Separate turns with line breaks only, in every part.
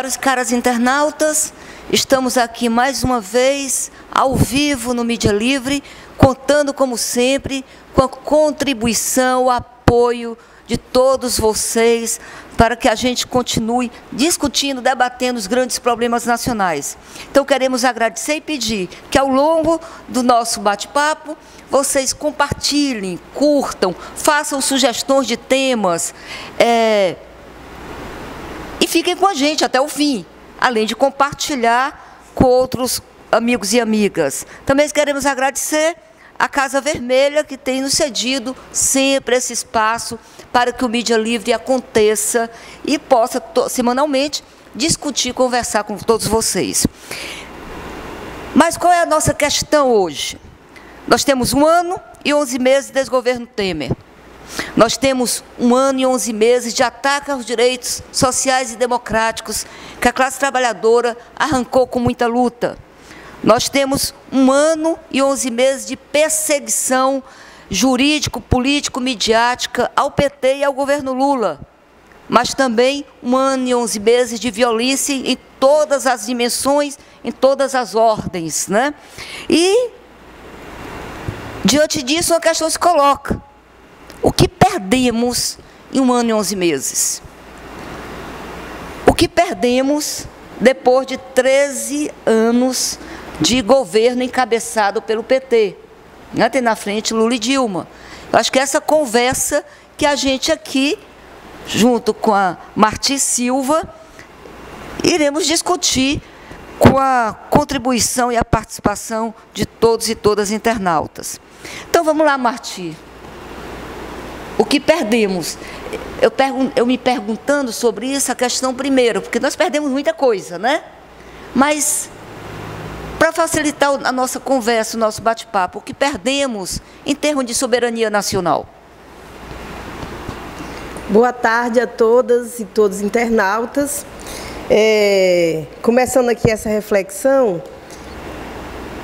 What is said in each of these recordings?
Caros e caras internautas, estamos aqui mais uma vez, ao vivo no Mídia Livre, contando, como sempre, com a contribuição, o apoio de todos vocês, para que a gente continue discutindo, debatendo os grandes problemas nacionais. Então, queremos agradecer e pedir que, ao longo do nosso bate-papo, vocês compartilhem, curtam, façam sugestões de temas, e fiquem com a gente até o fim, além de compartilhar com outros amigos e amigas. Também queremos agradecer a Casa Vermelha, que tem nos cedido sempre esse espaço para que o Mídia Livre aconteça e possa, semanalmente, discutir, conversar com todos vocês. Mas qual é a nossa questão hoje? Nós temos 1 ano e 11 meses de desgoverno Temer. Nós temos 1 ano e 11 meses de ataque aos direitos sociais e democráticos que a classe trabalhadora arrancou com muita luta. Nós temos 1 ano e 11 meses de perseguição jurídico, político, midiática ao PT e ao governo Lula. Mas também 1 ano e 11 meses de violência em todas as dimensões, em todas as ordens, né? E, diante disso, uma questão se coloca. O que perdemos em 1 ano e 11 meses? O que perdemos depois de 13 anos de governo encabeçado pelo PT? Tem na frente Lula e Dilma. Eu acho que essa conversa que a gente aqui, junto com a Marti Silva, iremos discutir com a contribuição e a participação de todos e todas internautas. Então, vamos lá, Marti. O que perdemos? Eu me perguntando sobre isso, a questão primeiro, porque nós perdemos muita coisa, né? Mas, para facilitar a nossa conversa, o nosso bate-papo, o que perdemos em termos de soberania nacional?
Boa tarde a todas e todos internautas. Começando aqui essa reflexão,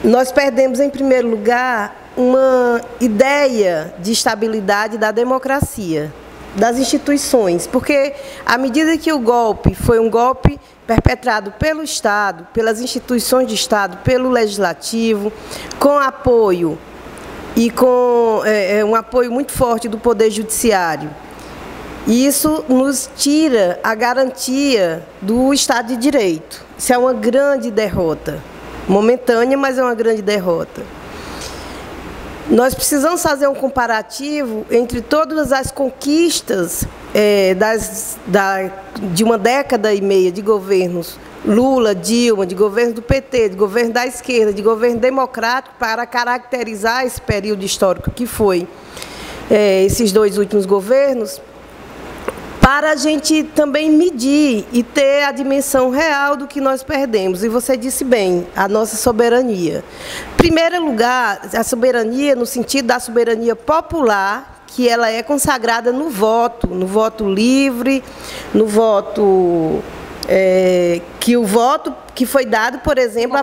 nós perdemos, em primeiro lugar, uma ideia de estabilidade da democracia, das instituições, porque à medida que o golpe foi um golpe perpetrado pelo Estado, pelas instituições de Estado, pelo Legislativo, com apoio e com um apoio muito forte do Poder Judiciário, isso nos tira a garantia do Estado de Direito. Isso é uma grande derrota, momentânea, mas é uma grande derrota. Nós precisamos fazer um comparativo entre todas as conquistas de 1 década e meia de governos Lula, Dilma, de governo do PT, de governo da esquerda, de governo democrático, para caracterizar esse período histórico que foi esses 2 últimos governos, para a gente também medir e ter a dimensão real do que nós perdemos. E você disse bem, a nossa soberania. Em primeiro lugar, a soberania no sentido da soberania popular, que ela é consagrada no voto livre, no voto... o voto que foi dado, por exemplo,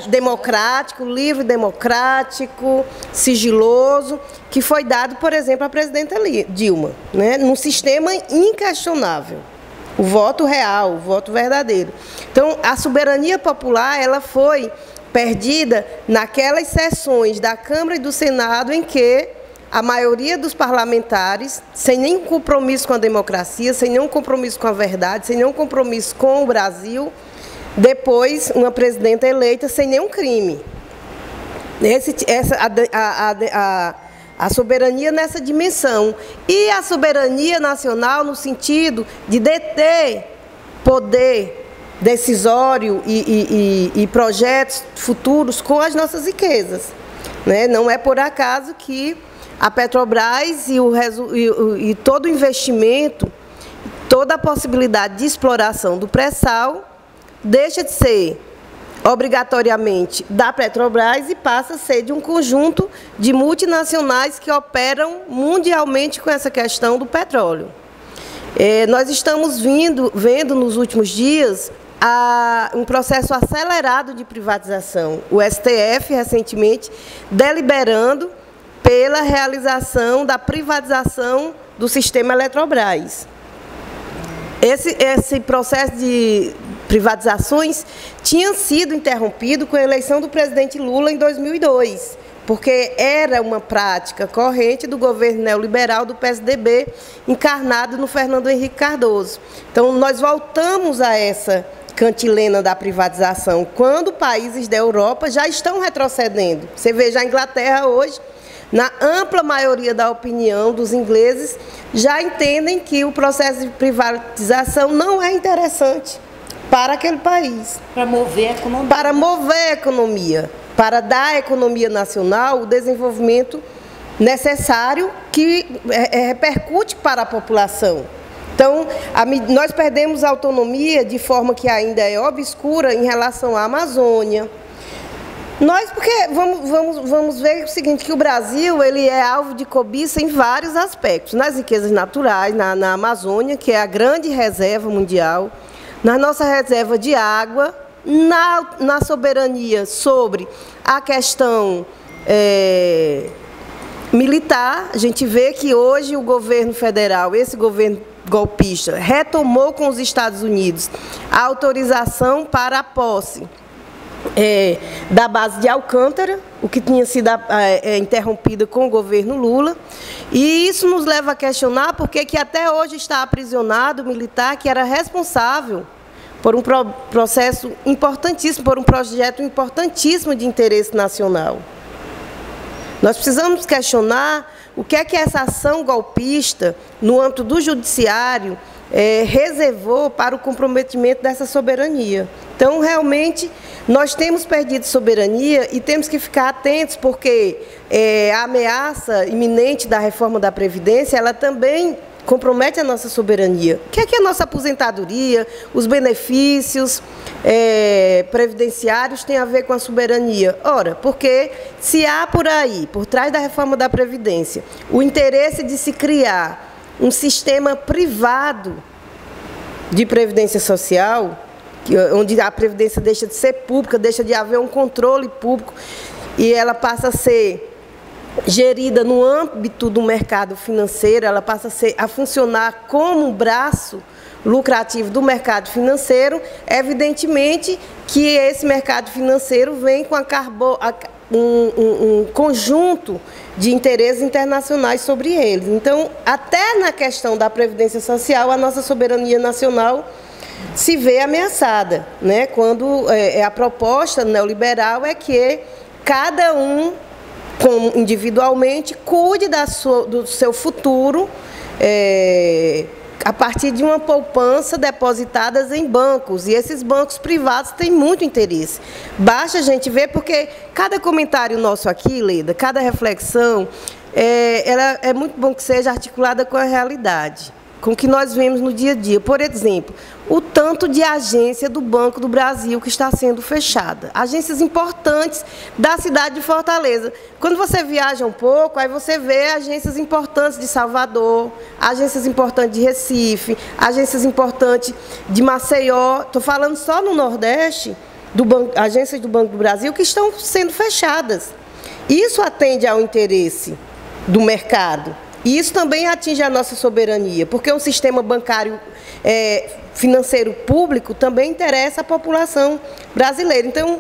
democrático, livre, democrático, sigiloso, que foi dado, por exemplo, à presidenta Dilma, né, num sistema inquestionável. O voto real, o voto verdadeiro. Então, a soberania popular, ela foi perdida naquelas sessões da Câmara e do Senado em que a maioria dos parlamentares, sem nenhum compromisso com a democracia, sem nenhum compromisso com a verdade, sem nenhum compromisso com o Brasil, depois uma presidenta eleita sem nenhum crime. A soberania nessa dimensão. E a soberania nacional no sentido de deter poder decisório e projetos futuros com as nossas riquezas, né? Não é por acaso que a Petrobras e todo o investimento, toda a possibilidade de exploração do pré-sal deixa de ser obrigatoriamente da Petrobras e passa a ser de um conjunto de multinacionais que operam mundialmente com essa questão do petróleo. Nós estamos vendo nos últimos dias um processo acelerado de privatização. O STF, recentemente, deliberando pela realização da privatização do sistema Eletrobras. Esse processo de privatizações tinha sido interrompido com a eleição do presidente Lula em 2002, porque era uma prática corrente do governo neoliberal do PSDB, encarnado no Fernando Henrique Cardoso. Então, nós voltamos a essa cantilena da privatização, quando países da Europa já estão retrocedendo. Você veja, a Inglaterra hoje, na ampla maioria da opinião dos ingleses, já entendem que o processo de privatização não é interessante para aquele país.
Para mover a economia.
Para mover a economia, para dar à economia nacional o desenvolvimento necessário que repercute para a população. Então, nós perdemos a autonomia de forma que ainda é obscura em relação à Amazônia. Porque vamos ver o seguinte, que o Brasil ele é alvo de cobiça em vários aspectos. Nas riquezas naturais, na Amazônia, que é a grande reserva mundial, na nossa reserva de água, na soberania sobre a questão militar. A gente vê que hoje o governo federal, esse governo golpista, retomou com os Estados Unidos a autorização para a posse da base de Alcântara, o que tinha sido interrompida com o governo Lula. E isso nos leva a questionar por que até hoje está aprisionado o militar que era responsável por um processo importantíssimo, por um projeto importantíssimo de interesse nacional. Nós precisamos questionar o que é que essa ação golpista, no âmbito do judiciário, reservou para o comprometimento dessa soberania. Então, realmente, nós temos perdido soberania e temos que ficar atentos, porque a ameaça iminente da reforma da Previdência, ela também compromete a nossa soberania. O que é a nossa aposentadoria, os benefícios previdenciários têm a ver com a soberania? Ora, porque se há por aí, por trás da reforma da Previdência, o interesse de se criar um sistema privado de previdência social, onde a previdência deixa de ser pública, deixa de haver um controle público e ela passa a ser gerida no âmbito do mercado financeiro, ela passa a funcionar como um braço lucrativo do mercado financeiro. Evidentemente que esse mercado financeiro vem com um conjunto de interesses internacionais sobre eles. Então, até na questão da previdência social, a nossa soberania nacional se vê ameaçada, né? Quando a proposta neoliberal é que cada um, individualmente, cuide do seu futuro a partir de uma poupança depositada em bancos. E esses bancos privados têm muito interesse. Basta a gente ver, porque cada comentário nosso aqui, Leda, cada reflexão, ela é muito bom que seja articulada com a realidade, com o que nós vemos no dia a dia. Por exemplo, o tanto de agência do Banco do Brasil que está sendo fechada. Agências importantes da cidade de Fortaleza. Quando você viaja um pouco, aí você vê agências importantes de Salvador, agências importantes de Recife, agências importantes de Maceió. Estou falando só no Nordeste, agências do Banco do Brasil que estão sendo fechadas. Isso atende ao interesse do mercado. E isso também atinge a nossa soberania, porque um sistema bancário financeiro público também interessa a população brasileira. Então,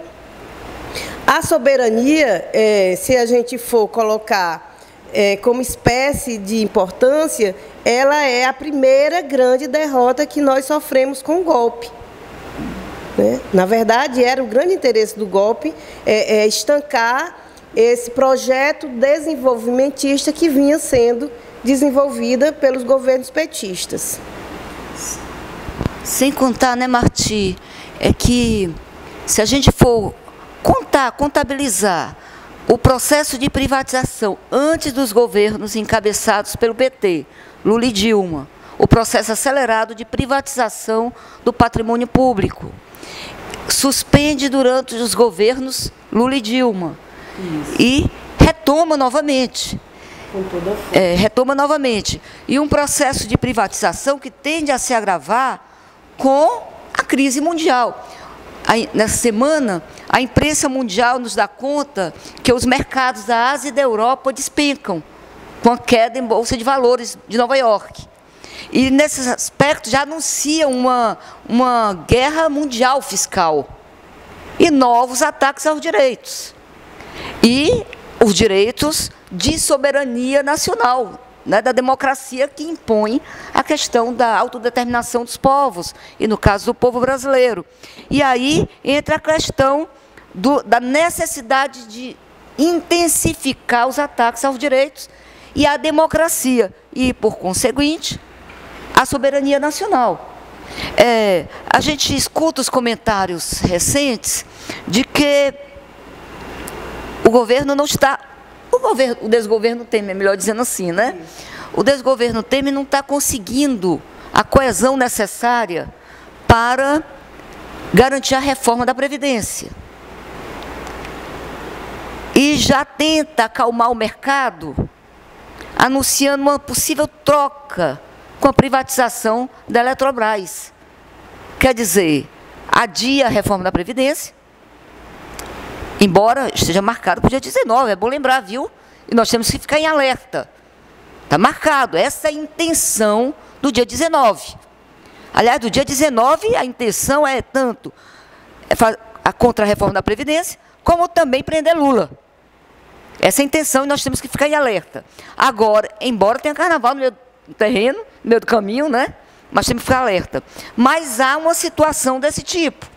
a soberania, se a gente for colocar como espécie de importância, ela é a primeira grande derrota que nós sofremos com o golpe. Na verdade, era o grande interesse do golpe estancar esse projeto desenvolvimentista que vinha sendo desenvolvida pelos governos petistas.
Sem contar, né, Marti, que se a gente for contabilizar o processo de privatização antes dos governos encabeçados pelo PT, Lula e Dilma, o processo acelerado de privatização do patrimônio público, suspende durante os governos Lula e Dilma. Isso. E retoma novamente. Retoma novamente. E um processo de privatização que tende a se agravar com a crise mundial. Nessa semana, a imprensa mundial nos dá conta que os mercados da Ásia e da Europa despencam com a queda em Bolsa de Valores de Nova York. E, nesse aspecto, já anuncia uma guerra mundial fiscal e novos ataques aos direitos. E os direitos de soberania nacional, né, da democracia que impõe a questão da autodeterminação dos povos, e no caso do povo brasileiro. E aí entra a questão da necessidade de intensificar os ataques aos direitos e à democracia, e, por conseguinte, à soberania nacional. A gente escuta os comentários recentes de que o governo não está... O desgoverno Temer, melhor dizendo assim, né? O desgoverno Temer não está conseguindo a coesão necessária para garantir a reforma da Previdência. E já tenta acalmar o mercado, anunciando uma possível troca com a privatização da Eletrobras. Quer dizer, adia a reforma da Previdência, embora esteja marcado para o dia 19, é bom lembrar, viu? E nós temos que ficar em alerta. Está marcado, essa é a intenção do dia 19. Aliás, do dia 19, a intenção é tanto contra a reforma da Previdência, como também prender Lula. Essa é a intenção e nós temos que ficar em alerta. Agora, embora tenha carnaval no meio do terreno, no meio do caminho, né? Mas temos que ficar alerta. Mas há uma situação desse tipo.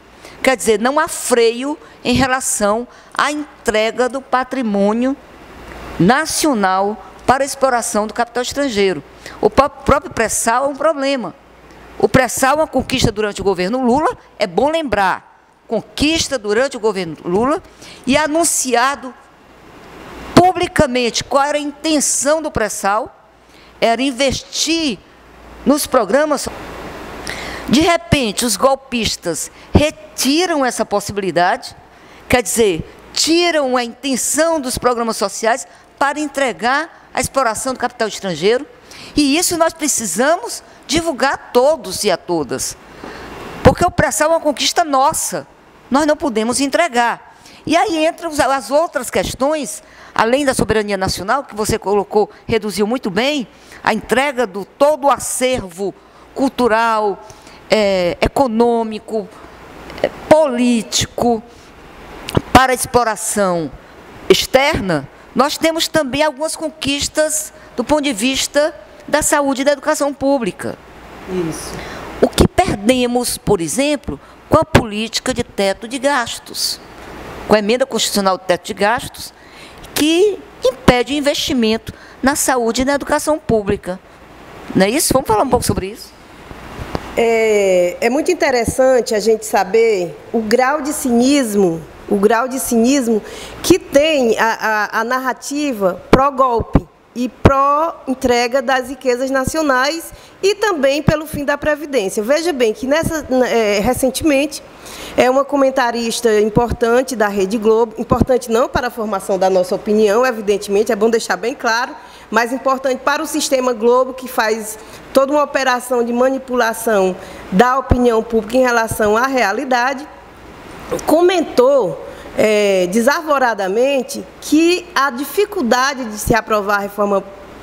Quer dizer, não há freio em relação à entrega do patrimônio nacional para a exploração do capital estrangeiro. O próprio pré-sal é um problema. O pré-sal é uma conquista durante o governo Lula, é bom lembrar, conquista durante o governo Lula, e anunciado publicamente qual era a intenção do pré-sal, era investir nos programas. De repente, os golpistas retiram essa possibilidade, quer dizer, tiram a intenção dos programas sociais para entregar a exploração do capital estrangeiro, e isso nós precisamos divulgar a todos e a todas, porque o pré-sal é uma conquista nossa, nós não podemos entregar. E aí entram as outras questões, além da soberania nacional, que você colocou, reduziu muito bem, a entrega do todo o acervo cultural, econômico, político, para a exploração externa. Nós temos também algumas conquistas do ponto de vista da saúde e da educação pública.
Isso.
O que perdemos, por exemplo, com a política de teto de gastos, com a emenda constitucional do teto de gastos, que impede o investimento na saúde e na educação pública. Não é isso? Vamos falar um pouco sobre isso?
É muito interessante a gente saber o grau de cinismo que tem a narrativa pró-golpe e pró-entrega das riquezas nacionais e também pelo fim da Previdência. Veja bem que recentemente, uma comentarista importante da Rede Globo, importante não para a formação da nossa opinião, evidentemente, é bom deixar bem claro, mas importante para o sistema Globo, que faz toda uma operação de manipulação da opinião pública em relação à realidade, comentou desarvoradamente que a dificuldade de se aprovar a reforma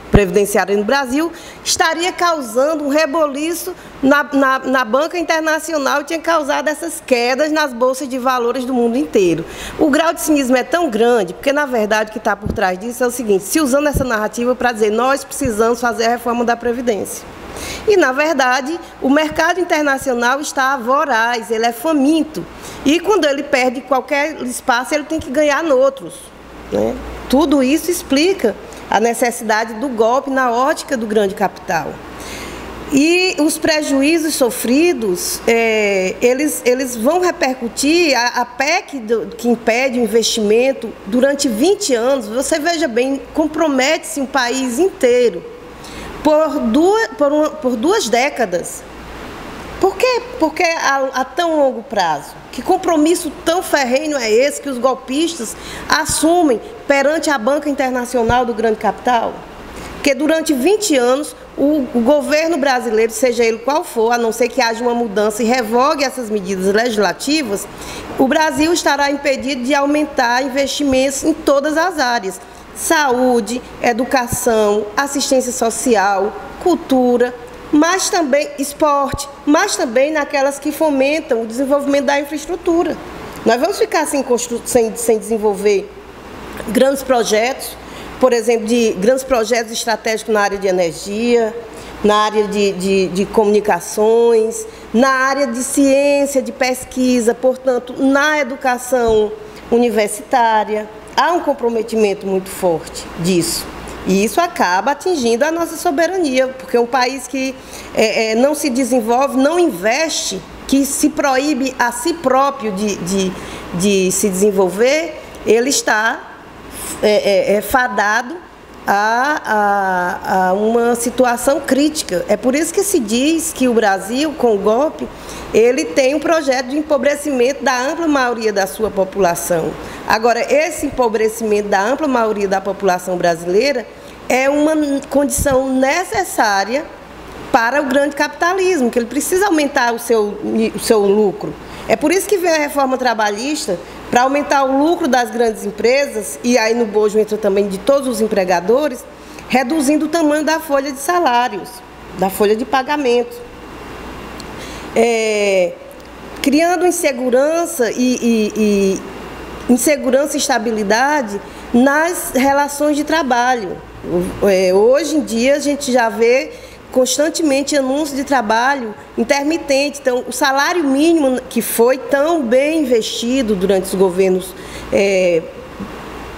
previdenciária no Brasil estaria causando um reboliço na banca internacional e tinha causado essas quedas nas bolsas de valores do mundo inteiro. O grau de cinismo é tão grande, porque, na verdade, o que está por trás disso é o seguinte: se usando essa narrativa para dizer nós precisamos fazer a reforma da Previdência. E, na verdade, o mercado internacional está voraz, ele é faminto. E, quando ele perde qualquer espaço, ele tem que ganhar noutros, né? Tudo isso explica a necessidade do golpe na ótica do grande capital. E os prejuízos sofridos, eles vão repercutir. A PEC que impede o investimento durante 20 anos, você veja bem, compromete-se um país inteiro por duas décadas. Por quê? Porque a tão longo prazo. Que compromisso tão ferrenho é esse que os golpistas assumem perante a banca internacional do grande capital? Porque durante 20 anos, o governo brasileiro, seja ele qual for, a não ser que haja uma mudança e revogue essas medidas legislativas, o Brasil estará impedido de aumentar investimentos em todas as áreas: saúde, educação, assistência social, cultura. mas também esporte, mas também naquelas que fomentam o desenvolvimento da infraestrutura. Nós vamos ficar sem desenvolver grandes projetos, por exemplo, de grandes projetos estratégicos na área de energia, na área de comunicações, na área de ciência, de pesquisa, portanto, na educação universitária. Há um comprometimento muito forte disso. E isso acaba atingindo a nossa soberania, porque um país que não se desenvolve, não investe, que se proíbe a si próprio de se desenvolver, ele está fadado a uma situação crítica. É por isso que se diz que o Brasil, com o golpe, ele tem um projeto de empobrecimento da ampla maioria da sua população. Agora, esse empobrecimento da ampla maioria da população brasileira é uma condição necessária para o grande capitalismo, que ele precisa aumentar o seu lucro. É por isso que vem a reforma trabalhista, para aumentar o lucro das grandes empresas, e aí no bojo entra também de todos os empregadores, reduzindo o tamanho da folha de salários, da folha de pagamento. Criando insegurança insegurança e estabilidade nas relações de trabalho. Hoje em dia a gente já vê constantemente anúncios de trabalho intermitente. Então, o salário mínimo, que foi tão bem investido durante os governos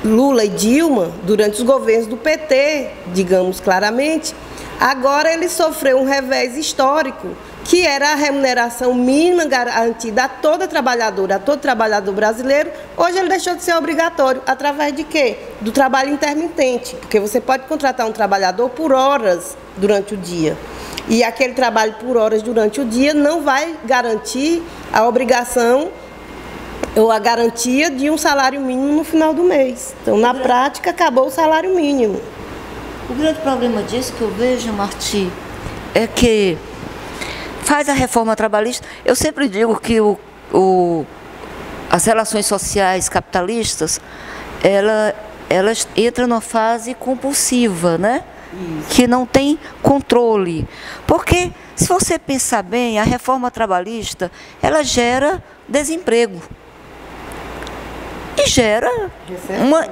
Lula e Dilma, durante os governos do PT, digamos claramente, agora ele sofreu um revés histórico, que era a remuneração mínima garantida a toda trabalhadora, a todo trabalhador brasileiro. Hoje ele deixou de ser obrigatório. Através de quê? Do trabalho intermitente, porque você pode contratar um trabalhador por horas durante o dia. E aquele trabalho por horas durante o dia não vai garantir a obrigação ou a garantia de um salário mínimo no final do mês. Então, na prática, acabou o salário mínimo.
O grande problema disso que eu vejo, Marti, é que faz a reforma trabalhista. Eu sempre digo que as relações sociais capitalistas, elas entram numa fase compulsiva, né? Isso. Que não tem controle. Porque, se você pensar bem, a reforma trabalhista, ela gera desemprego. E gera uma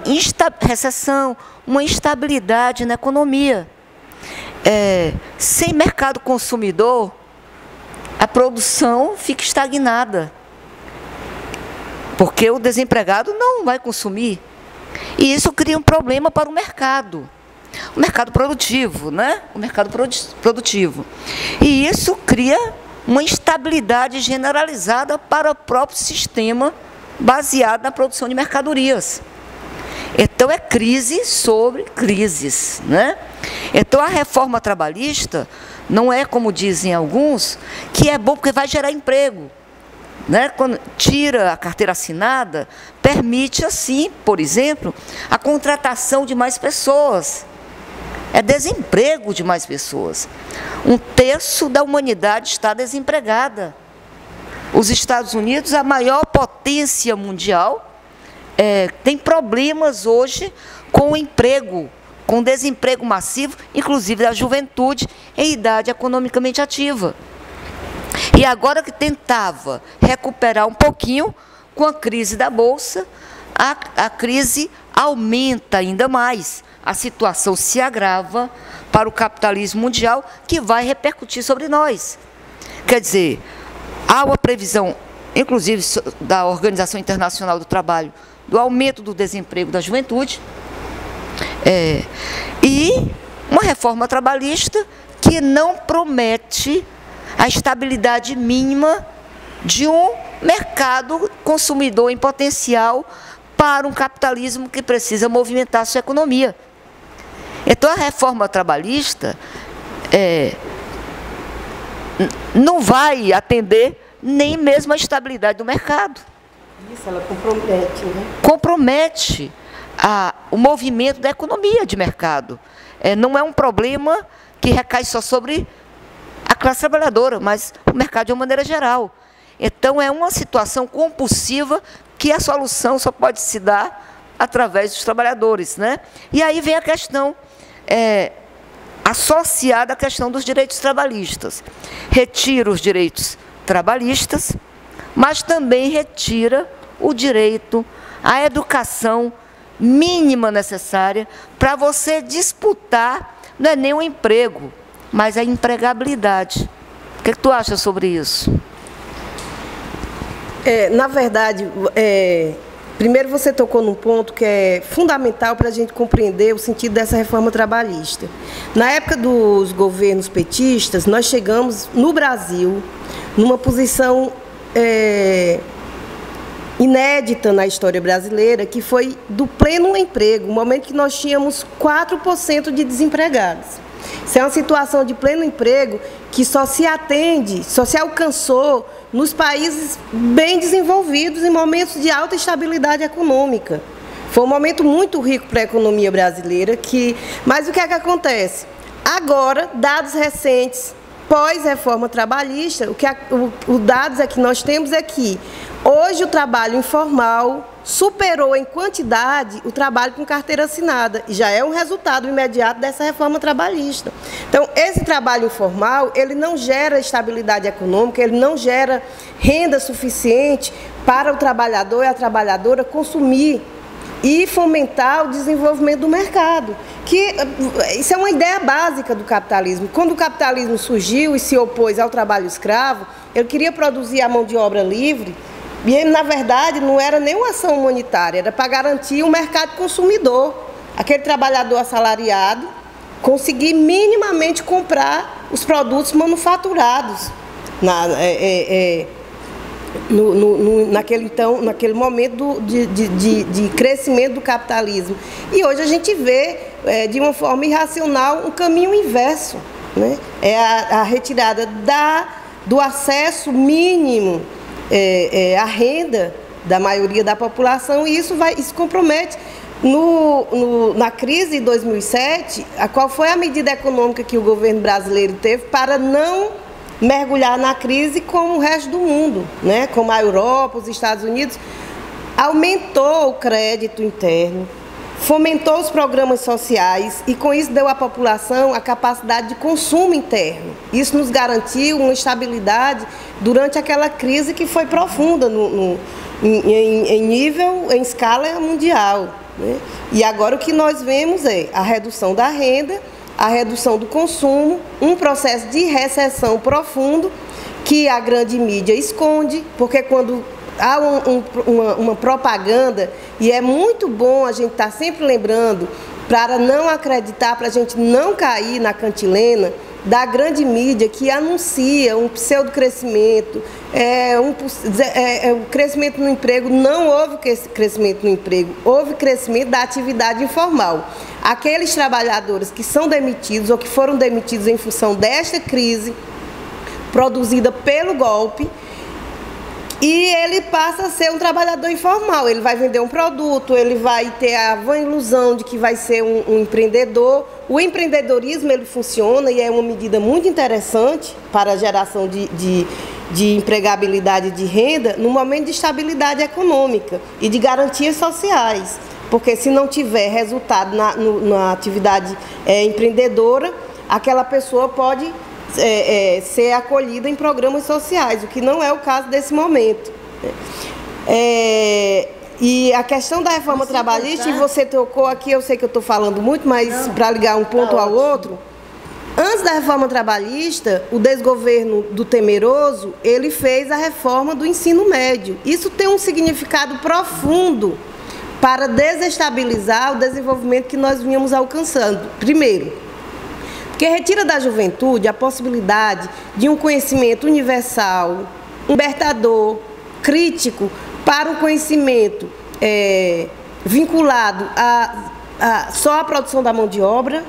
recessão, uma instabilidade na economia. Sem mercado consumidor, a produção fica estagnada, porque o desempregado não vai consumir. E isso cria um problema para o mercado produtivo, né? O mercado produtivo. E isso cria uma instabilidade generalizada para o próprio sistema baseado na produção de mercadorias. Então, é crise sobre crises, né? Então, a reforma trabalhista não é, como dizem alguns, que é bom porque vai gerar emprego, né? Quando tira a carteira assinada, permite, assim, por exemplo, a contratação de mais pessoas. É desemprego de mais pessoas. 1/3 da humanidade está desempregada. Os Estados Unidos, a maior potência mundial, tem problemas hoje com o emprego, com desemprego massivo, inclusive da juventude em idade economicamente ativa. E agora que tentava recuperar um pouquinho, com a crise da Bolsa, a crise aumenta ainda mais. A situação se agrava para o capitalismo mundial, que vai repercutir sobre nós. Quer dizer, há uma previsão, inclusive da Organização Internacional do Trabalho, do aumento do desemprego da juventude, e uma reforma trabalhista que não promete a estabilidade mínima de um mercado consumidor em potencial para um capitalismo que precisa movimentar sua economia. Então, a reforma trabalhista não vai atender nem mesmo a estabilidade do mercado.
Isso, ela compromete, né?
Compromete o movimento da economia de mercado. Não é um problema que recai só sobre a classe trabalhadora, mas o mercado de uma maneira geral. Então, é uma situação compulsiva que a solução só pode se dar através dos trabalhadores, né? E aí vem a questão associada à questão dos direitos trabalhistas. Retira os direitos trabalhistas, mas também retira o direito à educação mínima necessária para você disputar, não é nem o emprego, mas a empregabilidade. O que tu acha sobre isso?
Na verdade, primeiro você tocou num ponto que é fundamental para a gente compreender o sentido dessa reforma trabalhista. Na época dos governos petistas, nós chegamos no Brasil numa posição inédita na história brasileira, que foi do pleno emprego, o momento que nós tínhamos 4% de desempregados. Isso é uma situação de pleno emprego que só se alcançou nos países bem desenvolvidos, em momentos de alta estabilidade econômica. Foi um momento muito rico para a economia brasileira. Mas o que é que acontece? Agora, dados recentes, pós-reforma trabalhista, os dados que nós temos é que hoje o trabalho informal superou em quantidade o trabalho com carteira assinada, e já é um resultado imediato dessa reforma trabalhista. Então, esse trabalho informal, ele não gera estabilidade econômica, ele não gera renda suficiente para o trabalhador e a trabalhadora consumir e fomentar o desenvolvimento do mercado. Isso é uma ideia básica do capitalismo. Quando o capitalismo surgiu e se opôs ao trabalho escravo, ele queria produzir a mão de obra livre. E ele, na verdade, não era nem uma ação humanitária, era para garantir um mercado consumidor. Aquele trabalhador assalariado conseguir minimamente comprar os produtos manufaturados naquele momento de crescimento do capitalismo. E hoje a gente vê, de uma forma irracional, um caminho inverso, né? É a retirada do acesso mínimo a renda da maioria da população, e isso compromete. Na crise de 2007, qual foi a medida econômica que o governo brasileiro teve para não mergulhar na crise como o resto do mundo, né? Como a Europa, os Estados Unidos? Aumentou o crédito interno, fomentou os programas sociais e, com isso, deu à população a capacidade de consumo interno. Isso nos garantiu uma estabilidade durante aquela crise que foi profunda em escala mundial, né? E agora o que nós vemos é a redução da renda, a redução do consumo, um processo de recessão profundo que a grande mídia esconde, porque quando há uma propaganda, e é muito bom a gente estar sempre lembrando, para não acreditar, para a gente não cair na cantilena da grande mídia que anuncia um pseudo-crescimento, o crescimento no emprego. Não houve crescimento no emprego, houve crescimento da atividade informal. Aqueles trabalhadores que são demitidos ou que foram demitidos em função desta crise produzida pelo golpe, e ele passa a ser um trabalhador informal. Ele vai vender um produto, ele vai ter a vã ilusão de que vai ser um empreendedor. O empreendedorismo, ele funciona e é uma medida muito interessante para a geração de empregabilidade de renda no momento de estabilidade econômica e de garantias sociais. Porque se não tiver resultado na atividade empreendedora, aquela pessoa pode ser acolhida em programas sociais, o que não é o caso desse momento. E a questão da reforma trabalhista, e você tocou aqui, eu sei que eu estou falando muito, mas para ligar um ponto ao outro, antes da reforma trabalhista, o desgoverno do Temeroso, ele fez a reforma do ensino médio. Isso tem um significado profundo para desestabilizar o desenvolvimento que nós vínhamos alcançando. Primeiro, porque retira da juventude a possibilidade de um conhecimento universal, libertador, crítico, para um conhecimento vinculado só à produção da mão de obra,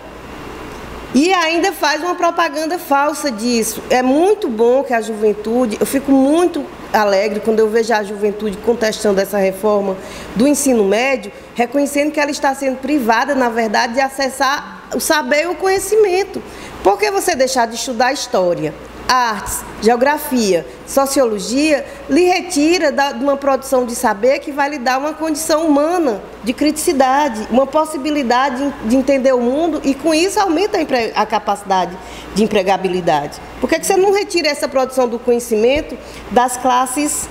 e ainda faz uma propaganda falsa disso. É muito bom que a juventude, eu fico muito alegre quando eu vejo a juventude contestando essa reforma do ensino médio, reconhecendo que ela está sendo privada, na verdade, de acessar o saber e o conhecimento. Por que você deixar de estudar história, artes, geografia, sociologia, lhe retira de uma produção de saber que vai lhe dar uma condição humana de criticidade, uma possibilidade de entender o mundo e, com isso, aumenta a capacidade de empregabilidade. Por que você não retira essa produção do conhecimento das classes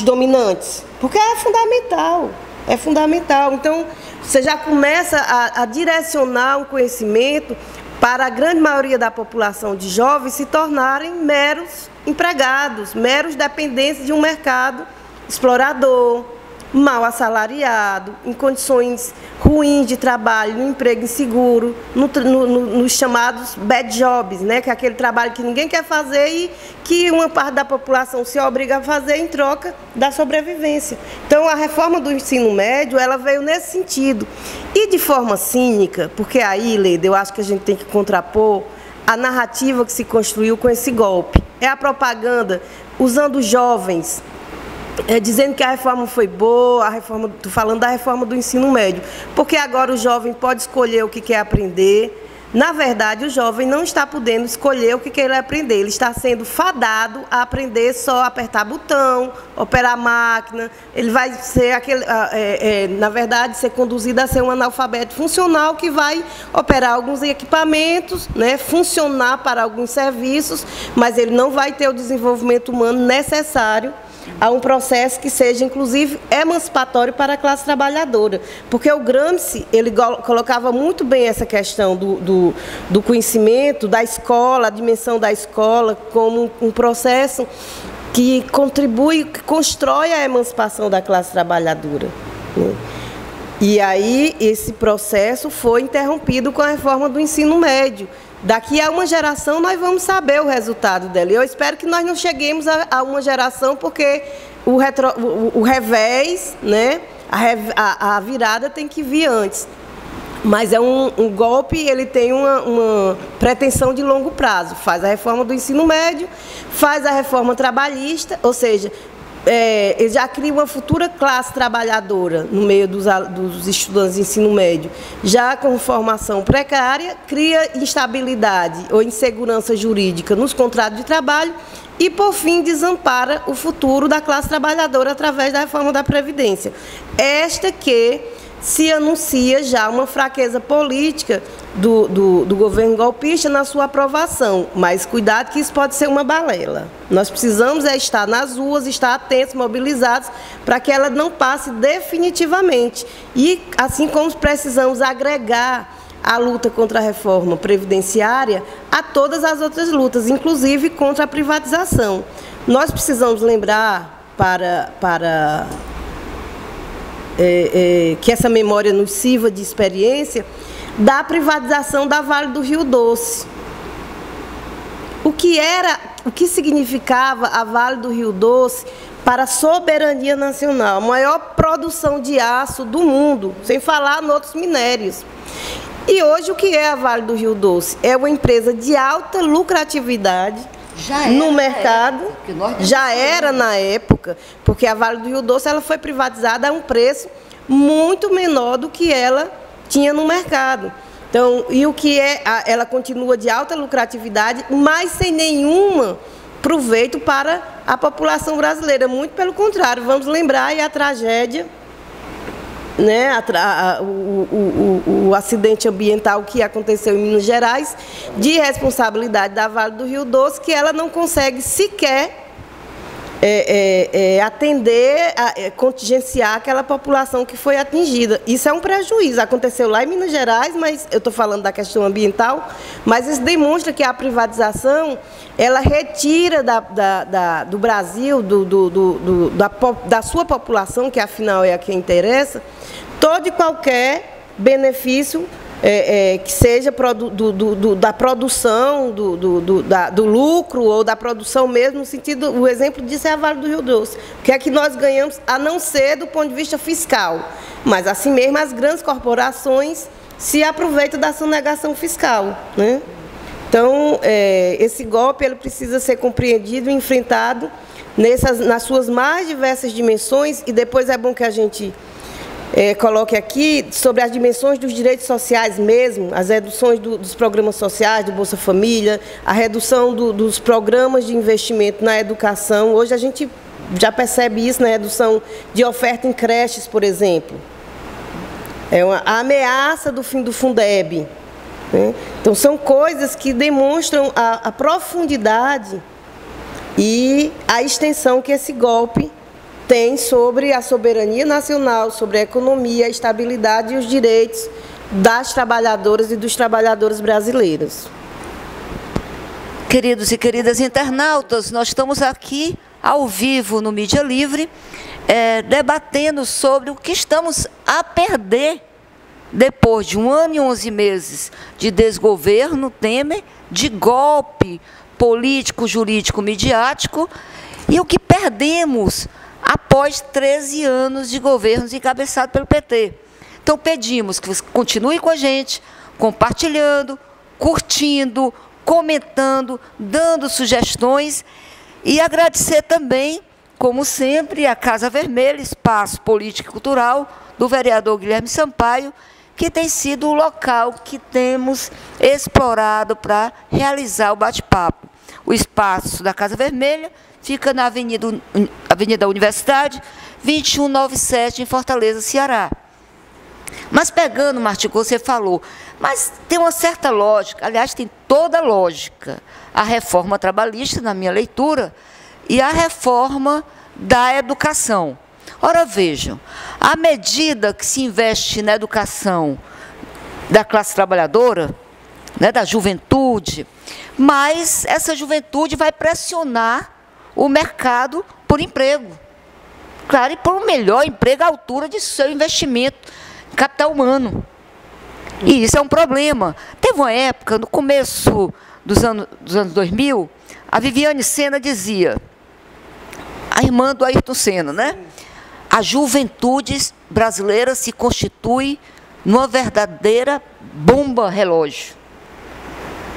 dominantes? Porque é fundamental. É fundamental. Então, você já começa a direcionar um conhecimento para a grande maioria da população de jovens se tornarem meros empregados, meros dependentes de um mercado explorador, mal assalariado, em condições ruins de trabalho, no emprego inseguro, nos chamados bad jobs, né? Que é aquele trabalho que ninguém quer fazer e que uma parte da população se obriga a fazer em troca da sobrevivência. Então, a reforma do ensino médio, ela veio nesse sentido. E de forma cínica, porque aí, Leda, eu acho que a gente tem que contrapor a narrativa que se construiu com esse golpe. É a propaganda usando jovens, dizendo que a reforma foi boa, estou falando da reforma do ensino médio, porque agora o jovem pode escolher o que quer aprender. Na verdade, o jovem não está podendo escolher o que quer aprender, ele está sendo fadado a aprender só a apertar botão, operar máquina, ele vai ser na verdade, ser conduzido a ser um analfabeto funcional que vai operar alguns equipamentos, né, funcionar para alguns serviços, mas ele não vai ter o desenvolvimento humano necessário a um processo que seja, inclusive, emancipatório para a classe trabalhadora. Porque o Gramsci, ele colocava muito bem essa questão do conhecimento, da escola, a dimensão da escola, como um processo que contribui, que constrói a emancipação da classe trabalhadora, né? E aí, esse processo foi interrompido com a reforma do ensino médio. Daqui a uma geração nós vamos saber o resultado dela. Eu espero que nós não cheguemos a uma geração, porque o revés, né, a virada tem que vir antes. Mas é um golpe, ele tem uma pretensão de longo prazo. Faz a reforma do ensino médio, faz a reforma trabalhista, ou seja, ele já cria uma futura classe trabalhadora no meio dos estudantes de ensino médio, já com formação precária, cria instabilidade ou insegurança jurídica nos contratos de trabalho e, por fim, desampara o futuro da classe trabalhadora através da reforma da Previdência. Esta que se anuncia já uma fraqueza política do governo golpista na sua aprovação, mas cuidado que isso pode ser uma balela. Nós precisamos estar nas ruas, estar atentos, mobilizados, para que ela não passe definitivamente. E, assim como precisamos agregar a luta contra a reforma previdenciária a todas as outras lutas, inclusive contra a privatização. Nós precisamos lembrar que essa memória nos sirva de experiência da privatização da Vale do Rio Doce. O que significava a Vale do Rio Doce para a soberania nacional, a maior produção de aço do mundo, sem falar em outros minérios. E hoje o que é a Vale do Rio Doce? É uma empresa de alta lucratividade no mercado, já era na época, porque a Vale do Rio Doce ela foi privatizada a um preço muito menor do que ela tinha no mercado. Então, e o que ela continua de alta lucratividade, mas sem nenhum proveito para a população brasileira. Muito pelo contrário, vamos lembrar aí a tragédia, né, o acidente ambiental que aconteceu em Minas Gerais, de responsabilidade da Vale do Rio Doce, que ela não consegue sequer atender, contingenciar aquela população que foi atingida. Isso é um prejuízo. Aconteceu lá em Minas Gerais, mas eu estou falando da questão ambiental, mas isso demonstra que a privatização, ela retira do Brasil, da sua população, que afinal é a quem interessa, todo e qualquer benefício que seja da produção, do lucro ou da produção mesmo, no sentido, o exemplo disso é a Vale do Rio Doce. O que é que nós ganhamos, a não ser do ponto de vista fiscal, mas assim mesmo as grandes corporações se aproveitam da sonegação fiscal, né? Então, esse golpe ele precisa ser compreendido e enfrentado nas suas mais diversas dimensões, e depois é bom que a gente coloque aqui sobre as dimensões dos direitos sociais mesmo, as reduções dos programas sociais, do Bolsa Família, a redução dos programas de investimento na educação. Hoje a gente já percebe isso na redução de oferta em creches, por exemplo. A ameaça do fim do Fundeb. Né? Então, são coisas que demonstram a profundidade e a extensão que esse golpe tem sobre a soberania nacional, sobre a economia, a estabilidade e os direitos das trabalhadoras e dos trabalhadores brasileiros.
Queridos e queridas internautas, nós estamos aqui ao vivo no Mídia Livre, debatendo sobre o que estamos a perder depois de 1 ano e 11 meses de desgoverno Temer, de golpe político, jurídico, midiático, e o que perdemos após 13 anos de governos encabeçado pelo PT. Então, pedimos que você continue com a gente, compartilhando, curtindo, comentando, dando sugestões, e agradecer também, como sempre, a Casa Vermelha, espaço político e cultural, do vereador Guilherme Sampaio, que tem sido o local que temos explorado para realizar o bate-papo. O espaço da Casa Vermelha fica na Avenida Universidade, 2197, em Fortaleza, Ceará. Mas pegando, Martim, que você falou, mas tem uma certa lógica, aliás, tem toda a lógica, a reforma trabalhista, na minha leitura, e a reforma da educação. Ora, vejam, à medida que se investe na educação da classe trabalhadora, né, da juventude, mas essa juventude vai pressionar o mercado por emprego. Claro, e por um melhor emprego à altura de seu investimento em capital humano. E isso é um problema. Teve uma época, no começo dos anos 2000, a Viviane Senna dizia, a irmã do Ayrton Senna, né? A juventude brasileira se constitui numa verdadeira bomba relógio.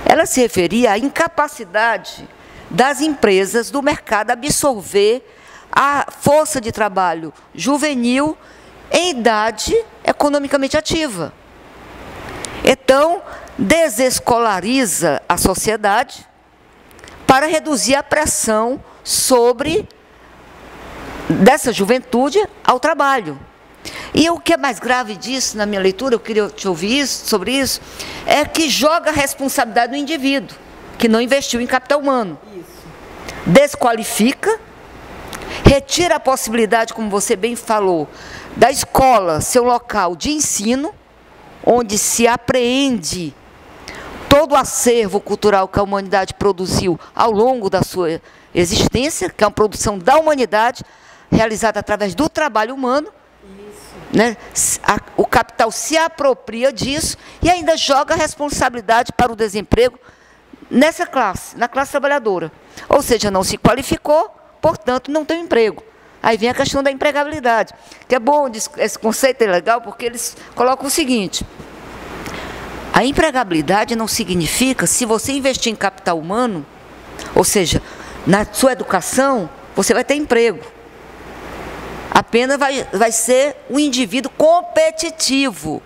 Ela se referia à incapacidade das empresas do mercado absorver a força de trabalho juvenil em idade economicamente ativa. Então, desescolariza a sociedade para reduzir a pressão sobre dessa juventude ao trabalho. E o que é mais grave disso, na minha leitura, eu queria te ouvir sobre isso, é que joga a responsabilidade do indivíduo, que não investiu em capital humano. Isso. Desqualifica, retira a possibilidade, como você bem falou, da escola ser um local de ensino, onde se apreende todo o acervo cultural que a humanidade produziu ao longo da sua existência, que é uma produção da humanidade, realizada através do trabalho humano. Né? O capital se apropria disso e ainda joga a responsabilidade para o desemprego nessa classe, na classe trabalhadora. Ou seja, não se qualificou, portanto, não tem emprego. Aí vem a questão da empregabilidade, que é bom, esse conceito é legal, porque eles colocam o seguinte: a empregabilidade não significa, se você investir em capital humano, ou seja, na sua educação, você vai ter emprego. Apenas vai ser um indivíduo competitivo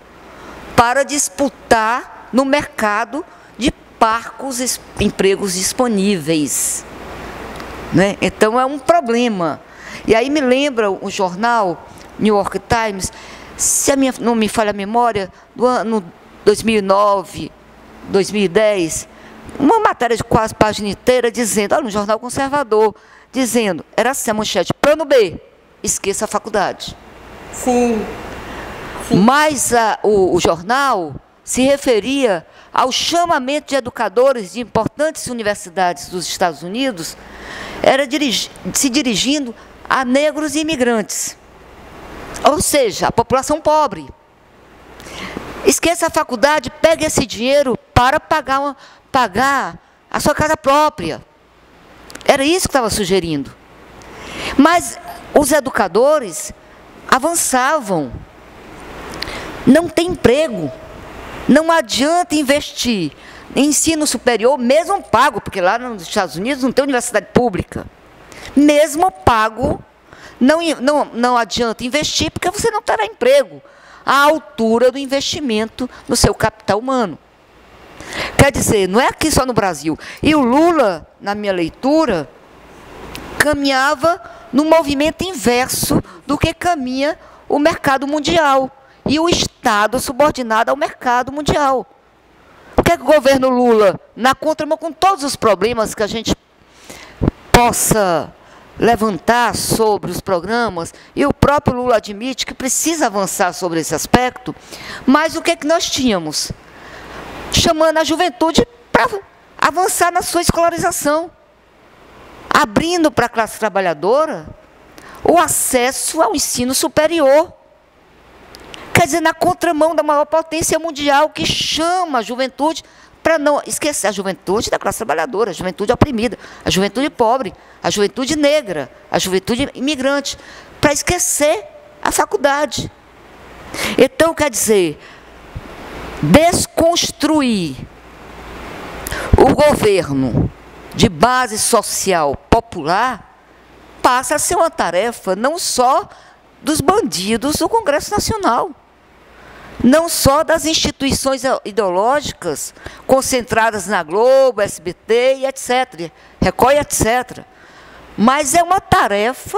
para disputar no mercado de parcos empregos disponíveis. Né? Então, é um problema. E aí me lembra o jornal New York Times, se não me falha a memória, do ano 2009, 2010, uma matéria de quase página inteira dizendo, olha, um jornal conservador, dizendo, era assim a manchete, plano B, esqueça a faculdade.
Sim.
Mas o jornal se referia ao chamamento de educadores de importantes universidades dos Estados Unidos, era se dirigindo a negros e imigrantes, ou seja, a população pobre. Esqueça a faculdade, pegue esse dinheiro para pagar a sua casa própria. Era isso que estava sugerindo. Mas os educadores avançavam. Não tem emprego. Não adianta investir em ensino superior, mesmo pago, porque lá nos Estados Unidos não tem universidade pública. Mesmo pago, não adianta investir porque você não terá emprego à altura do investimento no seu capital humano. Quer dizer, não é aqui só no Brasil. E o Lula, na minha leitura, caminhava no movimento inverso do que caminha o mercado mundial e o Estado subordinado ao mercado mundial. Por que o governo Lula, na contramão com todos os problemas que a gente possa levantar sobre os programas, e o próprio Lula admite que precisa avançar sobre esse aspecto, mas o que é que nós tínhamos? Chamando a juventude para avançar na sua escolarização, abrindo para a classe trabalhadora o acesso ao ensino superior. Quer dizer, na contramão da maior potência mundial que chama a juventude para não esquecer a juventude da classe trabalhadora, a juventude oprimida, a juventude pobre, a juventude negra, a juventude imigrante, para esquecer a faculdade. Então, quer dizer, desconstruir o governo de base social popular passa a ser uma tarefa não só dos bandidos do Congresso Nacional, não só das instituições ideológicas concentradas na Globo, SBT e etc., Record e etc., mas é uma tarefa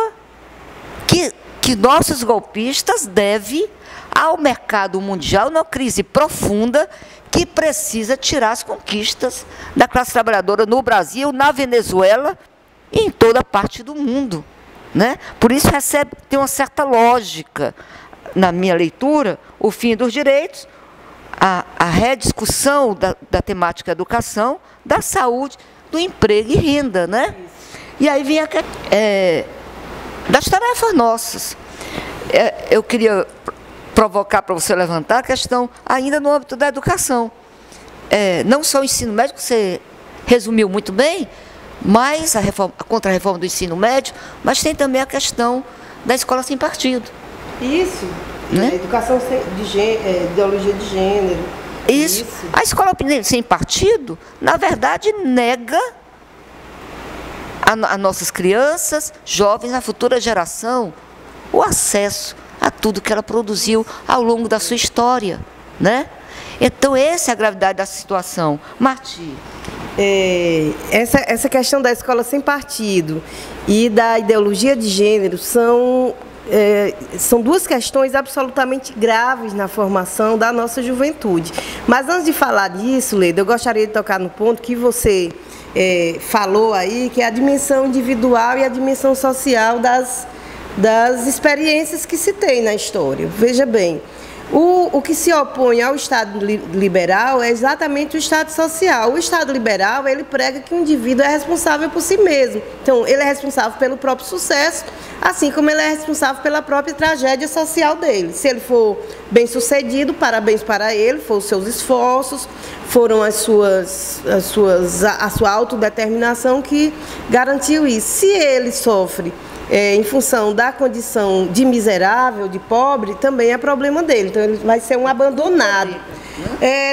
que nossos golpistas devem ao mercado mundial, numa crise profunda que precisa tirar as conquistas da classe trabalhadora no Brasil, na Venezuela e em toda parte do mundo, né? Por isso tem uma certa lógica, na minha leitura, o fim dos direitos, a rediscussão da temática educação, da saúde, do emprego e renda, né? E aí vem das tarefas nossas. Eu queria provocar para você levantar a questão ainda no âmbito da educação. Não só o ensino médio, que você resumiu muito bem, mas a contra-reforma do ensino médio, mas tem também a questão da escola sem partido.
Isso,
né?
Educação ideologia de gênero.
Isso. A escola sem partido, na verdade, nega a nossas crianças, jovens, a futura geração, o acesso a tudo que ela produziu ao longo da sua história, né? Então, essa é a gravidade da situação. Marti.
Essa questão da escola sem partido e da ideologia de gênero são duas questões absolutamente graves na formação da nossa juventude. Mas antes de falar disso, Leda, eu gostaria de tocar no ponto que você falou aí, que é a dimensão individual e a dimensão social das experiências que se tem na história. Veja bem, o que se opõe ao Estado liberal é exatamente o Estado social. O Estado liberal, ele prega que o indivíduo é responsável por si mesmo. Então, ele é responsável pelo próprio sucesso, assim como ele é responsável pela própria tragédia social dele. Se ele for bem-sucedido, parabéns para ele, foram os seus esforços, foram a sua autodeterminação que garantiu isso. Se ele sofre em função da condição de miserável, de pobre, também é problema dele. Então, ele vai ser um abandonado.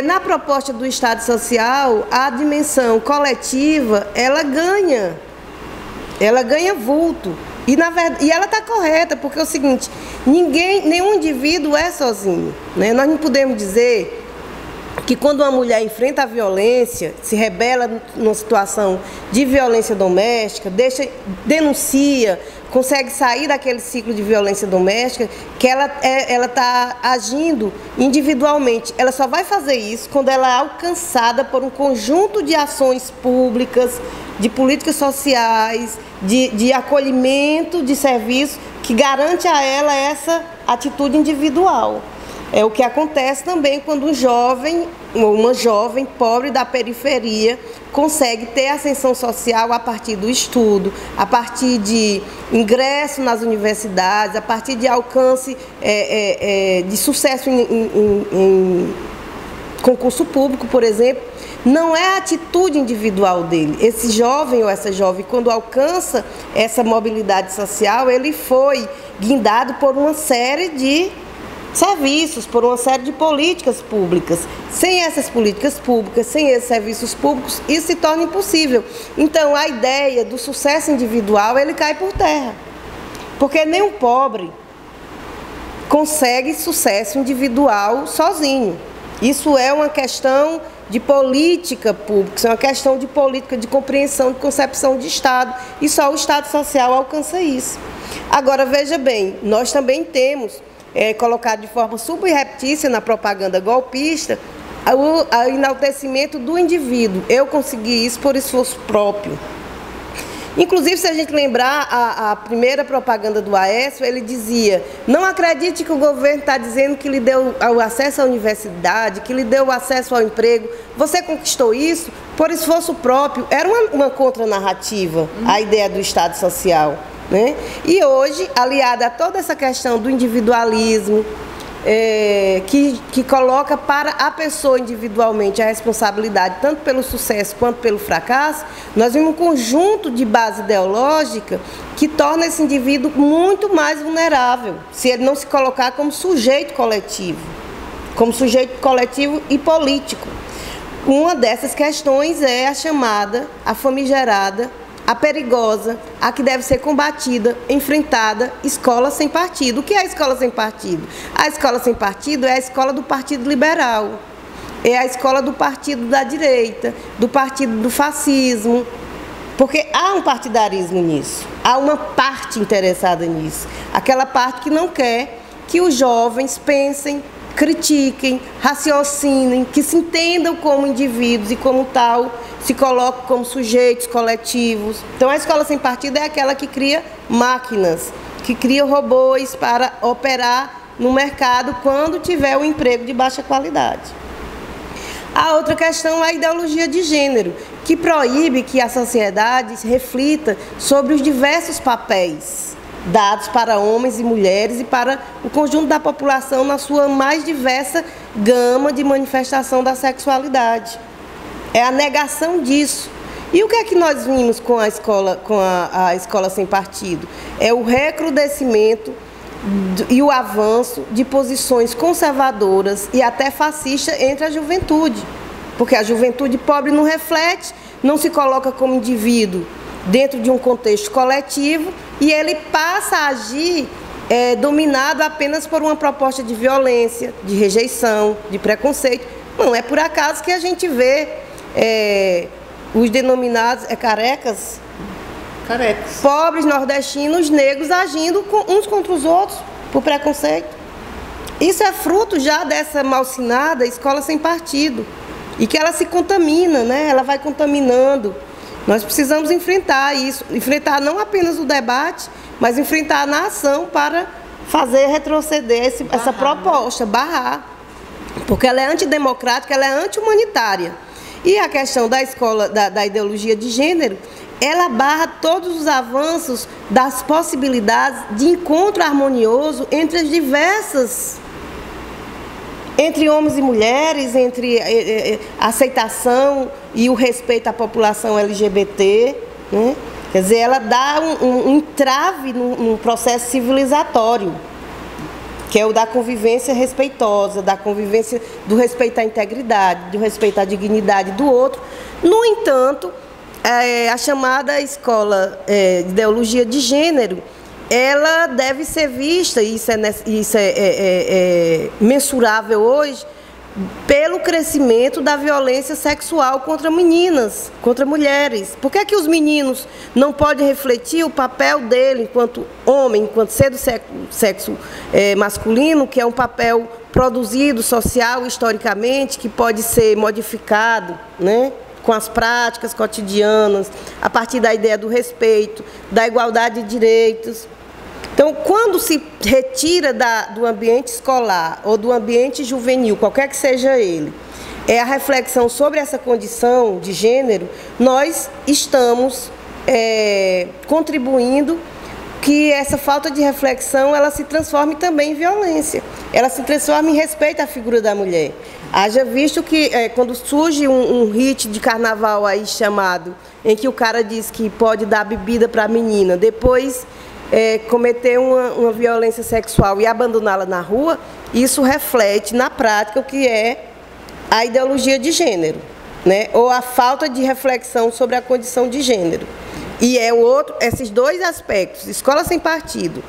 Na proposta do Estado Social, a dimensão coletiva, ela ganha vulto. E ela está correta, porque é o seguinte, nenhum indivíduo é sozinho, né? Nós não podemos dizer que quando uma mulher enfrenta a violência, se rebela numa situação de violência doméstica, denuncia, consegue sair daquele ciclo de violência doméstica, que ela está agindo individualmente. Ela só vai fazer isso quando ela é alcançada por um conjunto de ações públicas, de políticas sociais, de acolhimento, de serviço, que garante a ela essa atitude individual. É o que acontece também quando um jovem ou uma jovem pobre da periferia consegue ter ascensão social a partir do estudo, a partir de ingresso nas universidades, a partir de alcance de sucesso em concurso público, por exemplo. Não é a atitude individual dele. Esse jovem ou essa jovem, quando alcança essa mobilidade social, ele foi guindado por uma série de serviços, por uma série de políticas públicas. Sem essas políticas públicas, sem esses serviços públicos, isso se torna impossível. Então, a ideia do sucesso individual, ele cai por terra. Porque nem um pobre consegue sucesso individual sozinho. Isso é uma questão de política pública, isso é uma questão de política de compreensão, de concepção de Estado, e só o Estado social alcança isso. Agora, veja bem, nós também temos colocado de forma subreptícia na propaganda golpista o enaltecimento do indivíduo. Eu consegui isso por esforço próprio. Inclusive, se a gente lembrar a primeira propaganda do Aécio, ele dizia: não acredite que o governo está dizendo que lhe deu o acesso à universidade, que lhe deu o acesso ao emprego. Você conquistou isso por esforço próprio. Era uma contranarrativa a ideia do Estado social, né? E hoje, aliada a toda essa questão do individualismo, que coloca para a pessoa individualmente a responsabilidade tanto pelo sucesso quanto pelo fracasso, nós vimos um conjunto de base ideológica que torna esse indivíduo muito mais vulnerável, se ele não se colocar como sujeito coletivo e político. Uma dessas questões é a chamada, a famigerada, a perigosa, a que deve ser combatida, enfrentada, escola sem partido. O que é a escola sem partido? A escola sem partido é a escola do Partido Liberal, é a escola do partido da direita, do partido do fascismo, porque há um partidarismo nisso, há uma parte interessada nisso, aquela parte que não quer que os jovens pensem, critiquem, raciocinem, que se entendam como indivíduos e como tal, se colocam como sujeitos coletivos. Então, a escola sem partido é aquela que cria máquinas, que cria robôs para operar no mercado quando tiver um emprego de baixa qualidade. A outra questão é a ideologia de gênero, que proíbe que a sociedade reflita sobre os diversos papéis dados para homens e mulheres e para o conjunto da população na sua mais diversa gama de manifestação da sexualidade. É a negação disso. E o que é que nós vimos com a escola sem partido? É o recrudescimento e o avanço de posições conservadoras e até fascistas entre a juventude. Porque a juventude pobre não reflete, não se coloca como indivíduo dentro de um contexto coletivo e ele passa a agir dominado apenas por uma proposta de violência, de rejeição, de preconceito. Não é por acaso que a gente vê os denominados carecas, pobres nordestinos, negros, agindo uns contra os outros por preconceito. Isso é fruto já dessa malsinada escola sem partido, e que ela se contamina, né? Ela vai contaminando. Nós precisamos enfrentar isso, enfrentar não apenas o debate, mas enfrentar na ação para fazer retroceder essa proposta, barrar, porque ela é antidemocrática, ela é anti-humanitária. E a questão da escola, da ideologia de gênero, ela barra todos os avanços das possibilidades de encontro harmonioso entre as diversas, entre homens e mulheres, entre a aceitação e o respeito à população LGBT, né? Quer dizer, ela dá um entrave num processo civilizatório, que é o da convivência respeitosa, da convivência do respeito à integridade, do respeito à dignidade do outro. No entanto, a chamada escola de ideologia de gênero, ela deve ser vista, e isso é mensurável hoje, pelo crescimento da violência sexual contra meninas, contra mulheres. Por que é que os meninos não podem refletir o papel dele enquanto homem, enquanto ser do sexo masculino, que é um papel produzido social historicamente, que pode ser modificado, né, com as práticas cotidianas, a partir da ideia do respeito, da igualdade de direitos. Então, quando se retira do ambiente escolar ou do ambiente juvenil, qualquer que seja ele, a reflexão sobre essa condição de gênero, nós estamos contribuindo que essa falta de reflexão ela se transforme também em violência, ela se transforma em respeito à figura da mulher. Haja visto que quando surge um hit de carnaval aí chamado, em que o cara diz que pode dar bebida para a menina, depois cometer uma violência sexual e abandoná-la na rua, isso reflete na prática o que é a ideologia de gênero, né? Ou a falta de reflexão sobre a condição de gênero. E esses dois aspectos, escola sem partido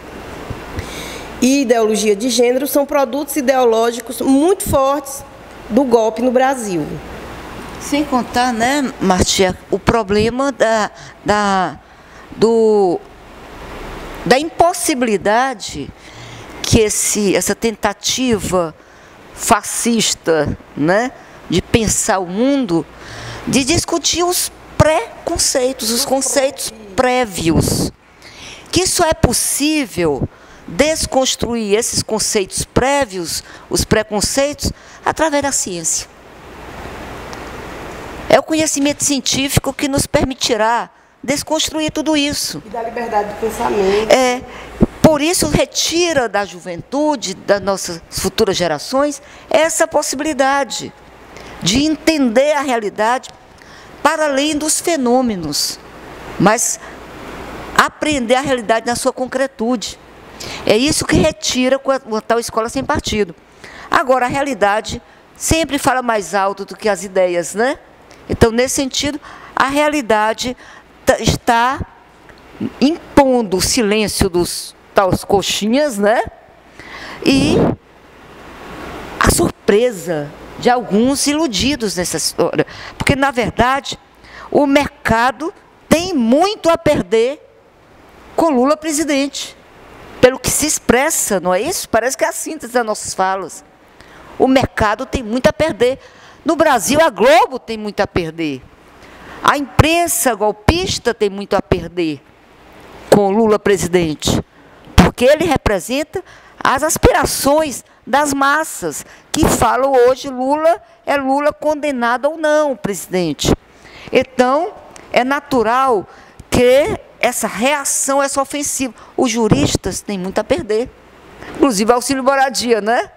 e ideologia de gênero, são produtos ideológicos muito fortes do golpe no Brasil.
Sem contar, né, Martia, o problema da impossibilidade que essa tentativa fascista, né, de pensar o mundo, de discutir os pré-conceitos, os conceitos prévios. Que isso é possível desconstruir esses conceitos prévios, os preconceitos, através da ciência. É o conhecimento científico que nos permitirá desconstruir tudo isso.
E da liberdade de pensamento.
Por isso, retira da juventude, das nossas futuras gerações, essa possibilidade de entender a realidade para além dos fenômenos, mas aprender a realidade na sua concretude. É isso que retira com a tal escola sem partido. Agora, a realidade sempre fala mais alto do que as ideias, né? Então, nesse sentido, a realidade está impondo o silêncio dos tais coxinhas, né? E a surpresa de alguns iludidos nessa história. Porque, na verdade, o mercado tem muito a perder com Lula presidente. Pelo que se expressa, não é isso? Parece que é a síntese das nossas falas. O mercado tem muito a perder. No Brasil, a Globo tem muito a perder. A imprensa golpista tem muito a perder com Lula presidente. Porque ele representa as aspirações das massas, que falam hoje Lula é Lula condenado ou não, presidente. Então, é natural que essa reação, essa ofensiva. Os juristas têm muito a perder. Inclusive, auxílio moradia, né?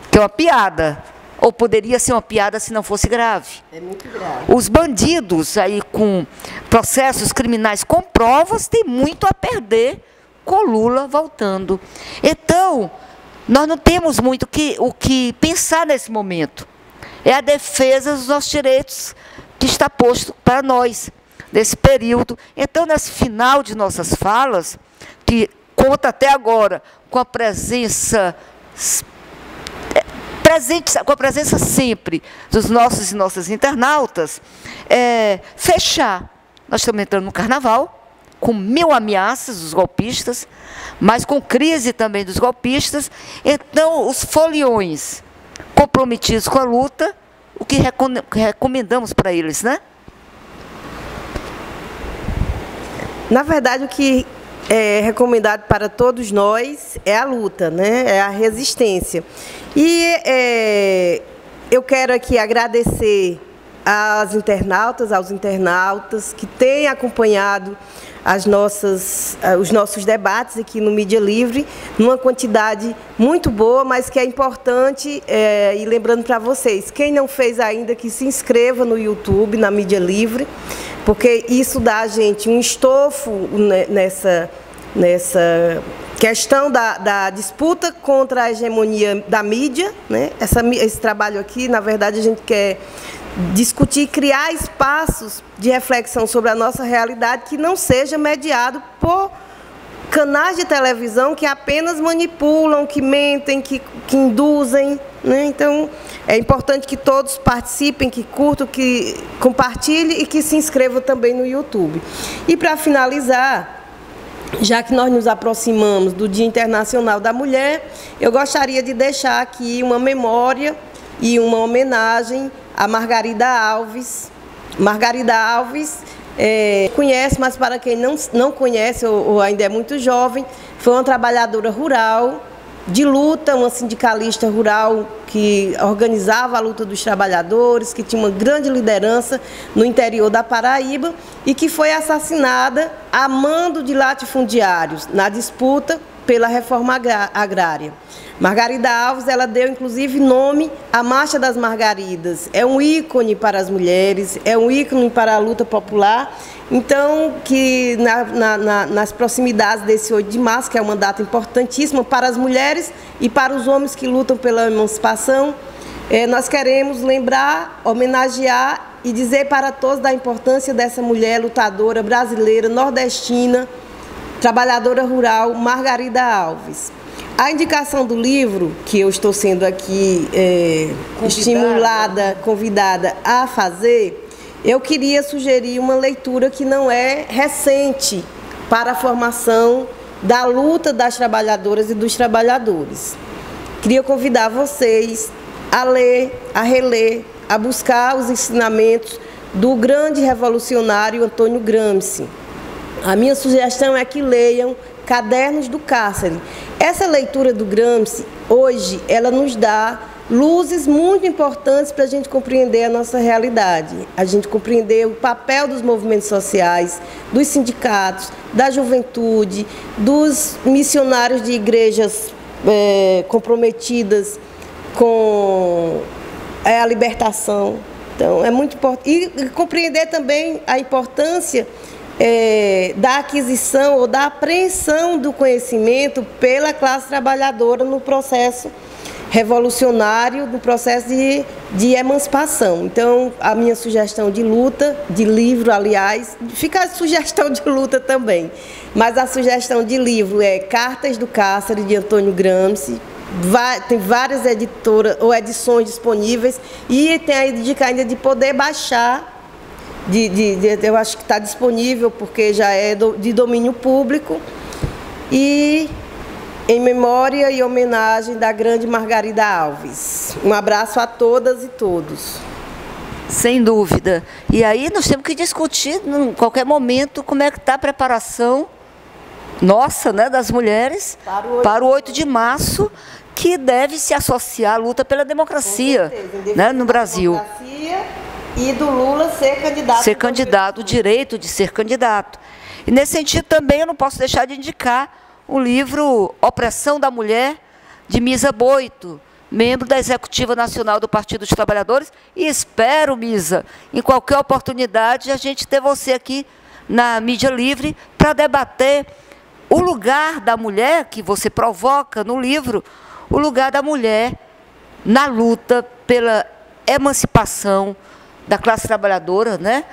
Que é uma piada. Ou poderia ser uma piada se não fosse grave.
É muito grave.
Os bandidos aí com processos criminais com provas têm muito a perder com Lula voltando. Então, nós não temos muito o que pensar nesse momento. É a defesa dos nossos direitos que está posto para nós, nesse período. Então, nesse final de nossas falas, que conta até agora com a presença sempre dos nossos e nossas internautas, fechar. Nós estamos entrando no carnaval, com 1000 ameaças dos golpistas, mas com crise também dos golpistas. Então, os foliões comprometidos com a luta, o que recomendamos para eles, né?
Na verdade, o que é recomendado para todos nós é a luta, né? É a resistência. E eu quero aqui agradecer aos internautas que têm acompanhado os nossos debates aqui no Mídia Livre, numa quantidade muito boa, mas que é importante, e lembrando para vocês, quem não fez ainda, que se inscreva no YouTube, na Mídia Livre, porque isso dá a gente um estofo nessa questão da disputa contra a hegemonia da mídia, né? Esse trabalho aqui, na verdade, a gente quer discutir, criar espaços de reflexão sobre a nossa realidade que não seja mediado por canais de televisão que apenas manipulam, que mentem, que induzem, né? Então, é importante que todos participem, que curtam, que compartilhem e que se inscrevam também no YouTube. E, para finalizar, já que nós nos aproximamos do Dia Internacional da Mulher, eu gostaria de deixar aqui uma memória e uma homenagem a Margarida Alves. Margarida Alves, conhece, mas para quem não conhece ou ainda é muito jovem, foi uma trabalhadora rural de luta, uma sindicalista rural que organizava a luta dos trabalhadores, que tinha uma grande liderança no interior da Paraíba e que foi assassinada a mando de latifundiários na disputa pela reforma agrária. Margarida Alves, ela deu inclusive nome à Marcha das Margaridas. É um ícone para as mulheres, é um ícone para a luta popular. Então, que nas proximidades desse 8 de março, que é uma data importantíssima para as mulheres e para os homens que lutam pela emancipação, nós queremos lembrar, homenagear e dizer para todos da importância dessa mulher lutadora brasileira, nordestina, trabalhadora rural, Margarida Alves. A indicação do livro, que eu estou sendo aqui convidada a fazer, eu queria sugerir uma leitura que não é recente para a formação da luta das trabalhadoras e dos trabalhadores. Queria convidar vocês a ler, a reler, a buscar os ensinamentos do grande revolucionário Antônio Gramsci. A minha sugestão é que leiam Cadernos do Cárcere. Essa leitura do Gramsci, hoje, ela nos dá luzes muito importantes para a gente compreender a nossa realidade, a gente compreender o papel dos movimentos sociais, dos sindicatos, da juventude, dos missionários de igrejas comprometidas com a libertação. Então, é muito importante. E compreender também a importância da aquisição ou da apreensão do conhecimento pela classe trabalhadora no processo revolucionário, no processo de emancipação. Então, a minha sugestão de luta, de livro, aliás, fica a sugestão de luta também, mas a sugestão de livro é Cartas do Cárcere, de Antônio Gramsci. Tem várias editoras ou edições disponíveis e tem a dica ainda de poder baixar, eu acho que está disponível porque já é de domínio público, e em memória e homenagem da grande Margarida Alves. Um abraço a todas e todos.
Sem dúvida. E aí nós temos que discutir, em qualquer momento, como é que está a preparação nossa, né, das mulheres, para o 8 de março, que deve se associar à luta pela democracia, né, no Brasil.
E do Lula ser candidato.
Ser candidato, o direito de ser candidato. E nesse sentido também eu não posso deixar de indicar o livro Opressão da Mulher, de Misa Boito, membro da Executiva Nacional do Partido dos Trabalhadores, e espero, Misa, em qualquer oportunidade, a gente ter você aqui na Mídia Livre para debater o lugar da mulher, que você provoca no livro, o lugar da mulher na luta pela emancipação da classe trabalhadora, né?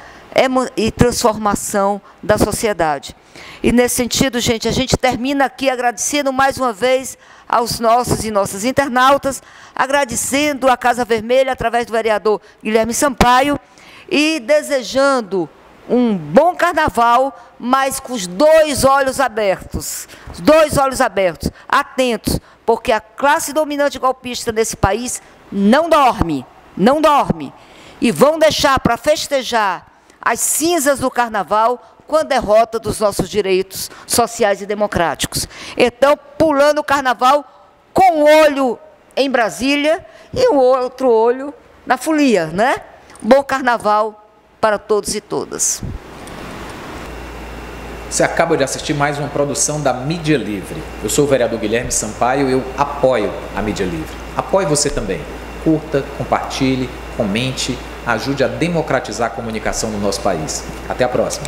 E transformação da sociedade. E nesse sentido, gente, a gente termina aqui agradecendo mais uma vez aos nossos e nossas internautas, agradecendo a Casa Vermelha através do vereador Guilherme Sampaio e desejando um bom carnaval, mas com os dois olhos abertos, atentos, porque a classe dominante golpista desse país não dorme, e vão deixar para festejar as cinzas do carnaval com a derrota dos nossos direitos sociais e democráticos. Então, pulando o carnaval com um olho em Brasília e o outro olho na folia, né? Bom carnaval para todos e todas.
Você acaba de assistir mais uma produção da Mídia Livre. Eu sou o vereador Guilherme Sampaio e eu apoio a Mídia Livre. Apoie você também. Curta, compartilhe, comente, ajude a democratizar a comunicação no nosso país. Até a próxima.